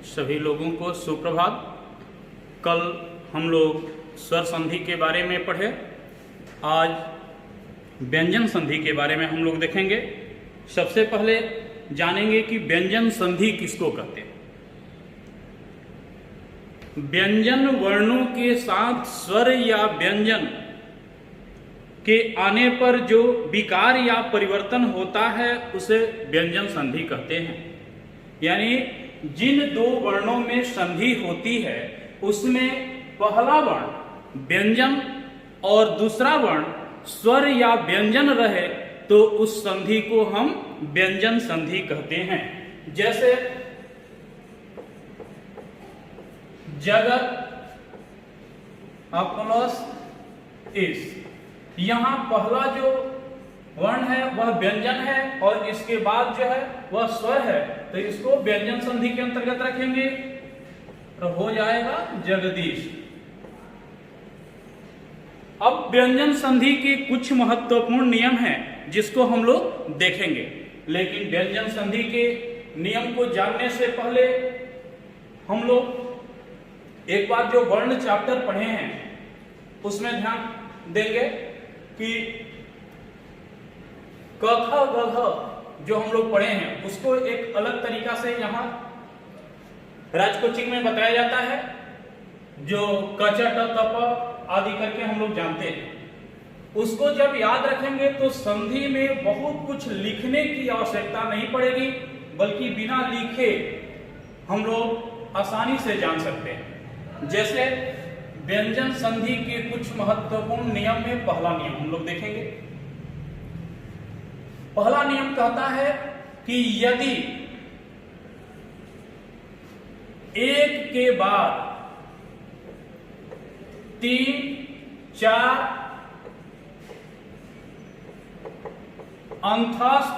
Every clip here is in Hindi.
सभी लोगों को सुप्रभात। कल हम लोग स्वर संधि के बारे में पढ़े, आज व्यंजन संधि के बारे में हम लोग देखेंगे। सबसे पहले जानेंगे कि व्यंजन संधि किसको कहते हैं। व्यंजन वर्णों के साथ स्वर या व्यंजन के आने पर जो विकार या परिवर्तन होता है उसे व्यंजन संधि कहते हैं। यानी जिन दो वर्णों में संधि होती है उसमें पहला वर्ण व्यंजन और दूसरा वर्ण स्वर या व्यंजन रहे तो उस संधि को हम व्यंजन संधि कहते हैं। जैसे जगत प्लस इस, यहां पहला जो वर्ण है वह व्यंजन है और इसके बाद जो है वह स्वर है, तो इसको व्यंजन संधि के अंतर्गत रखेंगे तो हो जाएगा जगदीश। अब व्यंजन संधि के कुछ महत्वपूर्ण नियम हैं जिसको हम लोग देखेंगे, लेकिन व्यंजन संधि के नियम को जानने से पहले हम लोग एक बार जो वर्ण चैप्टर पढ़े हैं उसमें ध्यान देंगे कि क ख ग घ जो हम लोग पढ़े हैं उसको एक अलग तरीका से यहाँ राज कोचिंग में बताया जाता है, जो क च ट त प आदि करके हम लोग जानते हैं। उसको जब याद रखेंगे तो संधि में बहुत कुछ लिखने की आवश्यकता नहीं पड़ेगी, बल्कि बिना लिखे हम लोग आसानी से जान सकते हैं। जैसे व्यंजन संधि के कुछ महत्वपूर्ण नियम में पहला नियम हम लोग देखेंगे। पहला नियम कहता है कि यदि एक के बाद 3, 4 अंतस्थ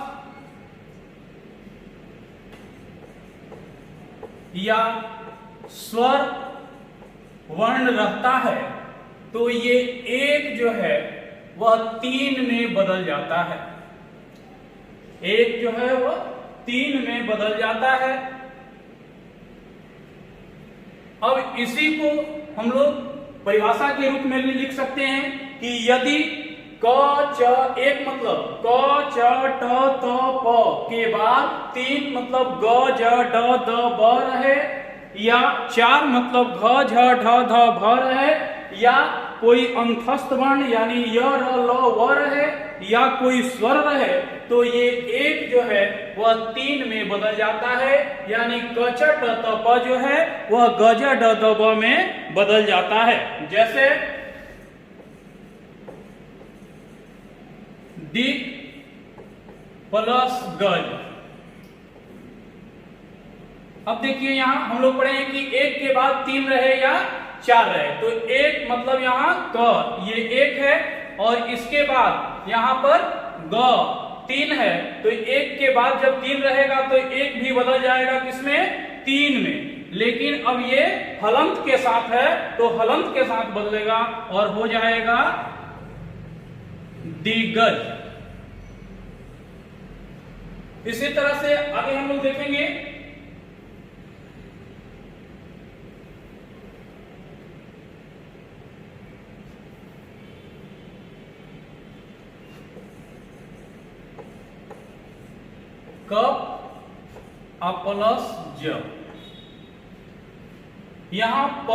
या स्वर वर्ण रहता है तो ये एक जो है वह 3 में बदल जाता है। एक जो है वह 3 में बदल जाता है। अब इसी को हम लोग परिभाषा के रूप में भी लिख सकते हैं कि यदि क च एक मतलब क च ट त प के बाद 3 मतलब ग ज ड द ब रहे, या 4 मतलब घ झ ढ ध भ रहे, या कोई अंतस्थ वर्ण यानी य र ल व रहे, या कोई स्वर रहे, तो ये एक जो है वह 3 में बदल जाता है। यानी क च ट त प जो है वह ग ज ड द ब में बदल जाता है। जैसे दिक प्लस गज। अब देखिए यहां हम लोग पढ़े हैं कि एक के बाद 3 रहे या 4 रहे, तो एक मतलब यहां क, ये एक है, और इसके बाद यहां पर ग 3 है, तो एक के बाद जब 3 रहेगा तो एक भी बदल जाएगा किसमें? 3 में। लेकिन अब ये हलंत के साथ है तो हलंत के साथ बदलेगा और हो जाएगा दिग्गज। इसी तरह से आगे हम लोग देखेंगे कप प्लस ज। यहां प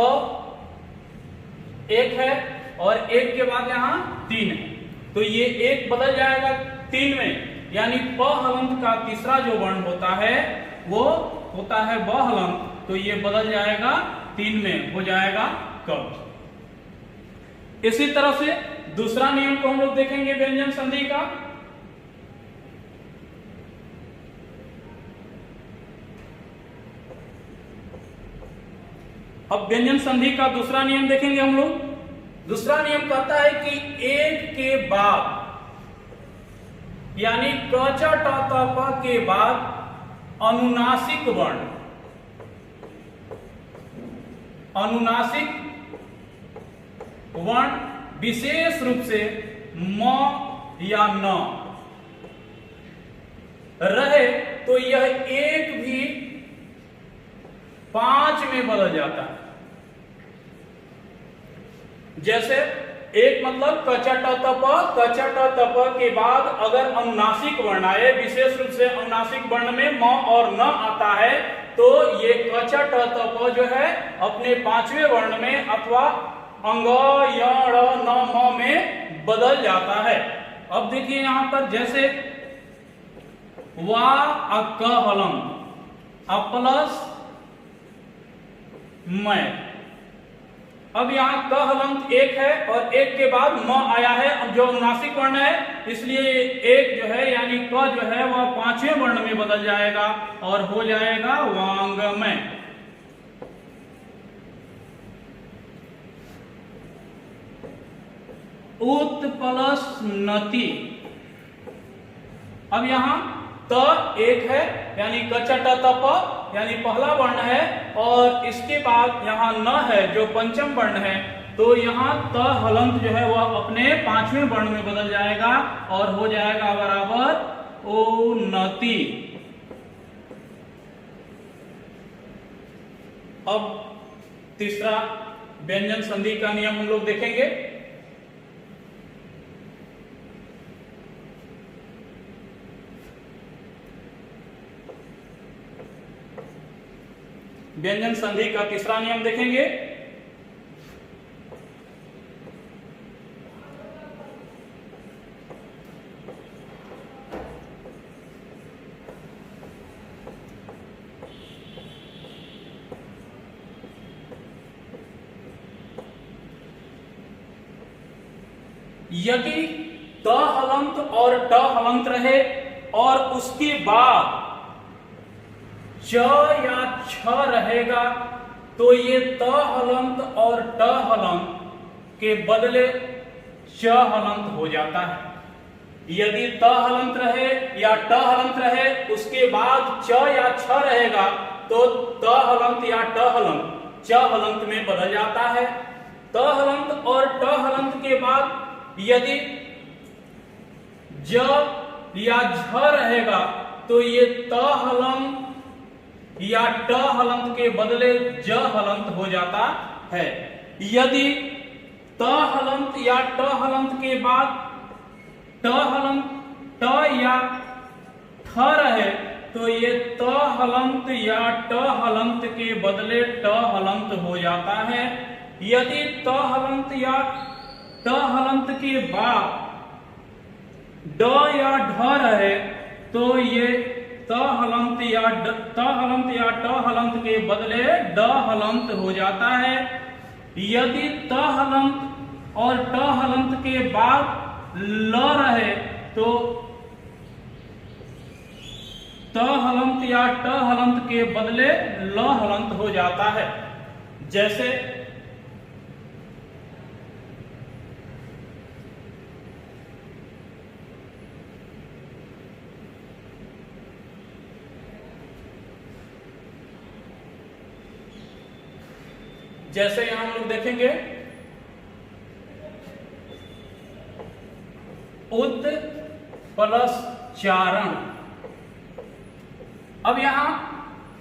एक है और एक के बाद यहां 3 है, तो ये एक बदल जाएगा 3 में। यानी प हलंत का तीसरा जो वर्ण होता है वो होता है ब हलंत, तो ये बदल जाएगा 3 में, हो जाएगा कप। इसी तरह से दूसरा नियम को हम लोग देखेंगे व्यंजन संधि का। अब व्यंजन संधि का दूसरा नियम देखेंगे हम लोग। दूसरा नियम कहता है कि एक के बाद यानी क च ट त प के बाद अनुनासिक वर्ण, अनुनासिक वर्ण विशेष रूप से म या न रहे तो यह एक भी 5 में बदल जाता है। जैसे एक मतलब क च ट त प, क च ट त प के बाद अगर अनुनासिक वर्ण आए, विशेष रूप से अनुनासिक वर्ण में म और न आता है, तो ये क च ट त प जो है अपने 5वें वर्ण में अथवा अंग य ण न म में बदल जाता है। अब देखिए यहां पर जैसे वा क हलंत प्लस मैं, अब यहाँ क हलंत एक है और एक के बाद म आया है, अब जो अनुनासिक वर्ण है इसलिए एक जो है यानी क जो है वह 5वें वर्ण में बदल जाएगा और हो जाएगा वांग्मय। उत्प्लसनति, अब यहां त एक है यानी क च ट त प यानी पहला वर्ण है और इसके बाद यहाँ न है जो पंचम वर्ण है, तो यहाँ त हलंत जो है वह अपने 5वें वर्ण में बदल जाएगा और हो जाएगा बराबर उन्नति। अब तीसरा व्यंजन संधि का नियम हम लोग देखेंगे। व्यंजन संधि का तीसरा नियम देखेंगे। यदि त हलंत और ट हलंत रहे और उसके बाद च या छ रहेगा, तो ये त हलंत और ट हलंत के बदले च हलंत हो जाता है। यदि त हलंत रहे या ट हलंत रहे उसके बाद च या छ रहेगा, तो त हलंत या ट हलंत च हलंत में बदल जाता है। त हलंत और ट हलंत के बाद यदि ज या झ रहेगा, तो ये त हलंत या ट हलंत के बदले ज हलंत हो जाता है। यदि त हलंत या ट हलंत के बाद ट हलंत ट या ठ रहे, तो ये त हलंत या ट हलंत के बदले ट हलंत हो जाता है। यदि त हलंत या ट हलंत के बाद ड या ढ रहे, तो ये त हलंत या ट हलंत के बदले ड हलंत हो जाता है। यदि त हलंत और ट हलंत के बाद ल रहे, तो त हलंत या ट हलंत के बदले ल हलंत हो जाता है। जैसे यहां हम लोग देखेंगे उत प्लस चारण। अब यहां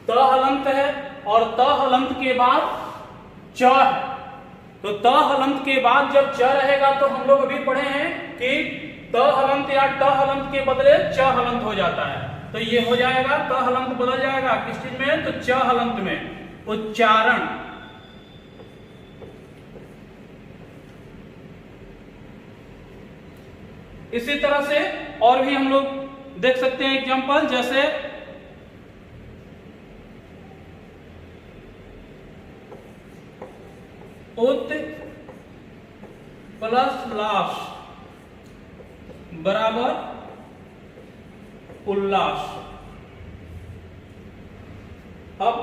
त हलंत है और त हलंत के बाद च है, तो त हलंत के बाद जब च रहेगा तो हम लोग अभी पढ़े हैं कि त हलंत या ट हलंत के बदले च हलंत हो जाता है। तो ये हो जाएगा त हलंत बदल जाएगा किस चीज में, तो च हलंत में, उच्चारण। इसी तरह से और भी हम लोग देख सकते हैं एग्जांपल, जैसे उत प्लस लाश बराबर उल्लास। अब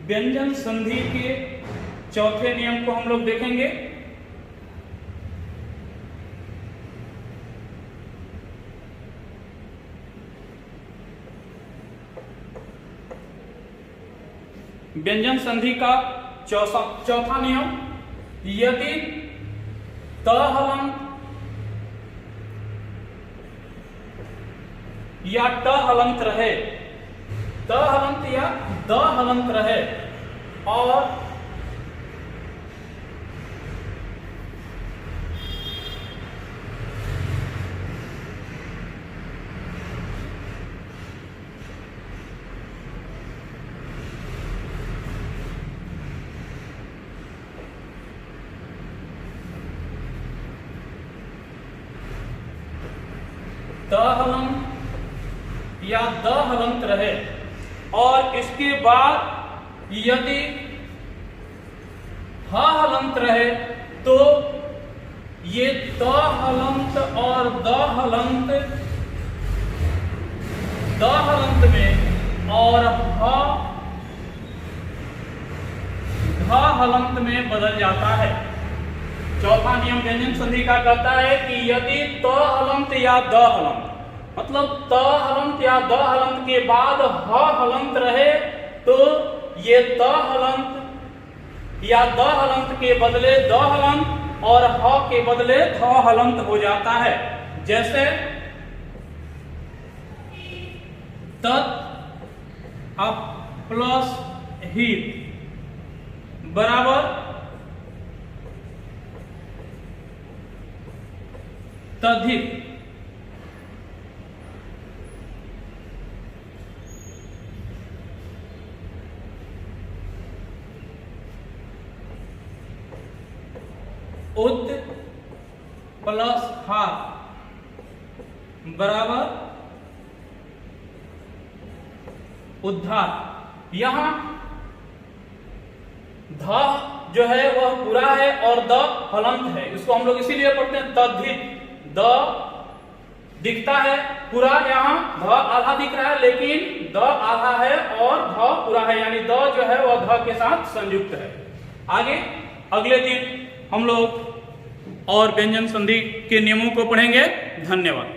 व्यंजन संधि के चौथे नियम को हम लोग देखेंगे। व्यंजन संधि का चौथा नियम, यदि त हलंत या ट हलंत रहे त हलंत या द हलंत रहे और त हलंत या द हलंत रहे और इसके बाद यदि ह हलंत रहे तो ये त हलंत और द हलंत में और ह हलंत में बदल जाता है। चौथा नियम व्यंजन संधि का कहता है कि यदि त हलंत या द हलंत मतलब त हलंत या द हलंत के बाद ह हलंत रहे तो ये त हलंत या द हलंत के बदले द हलंत और ह के बदले ध हलंत हो जाता है। जैसे तत् प्लस हित बराबर तद्धित। उद प्लस हा बराबर उद्धार। यहां ध जो है वह पूरा है और द हलंत है, इसको हम लोग इसीलिए पढ़ते हैं तद्धित। द दिखता है पूरा, यहाँ ध आधा दिख रहा है लेकिन द आधा है और ध पूरा है, यानी द जो है वह ध के साथ संयुक्त है। आगे अगले दिन हम लोग और व्यंजन संधि के नियमों को पढ़ेंगे। धन्यवाद।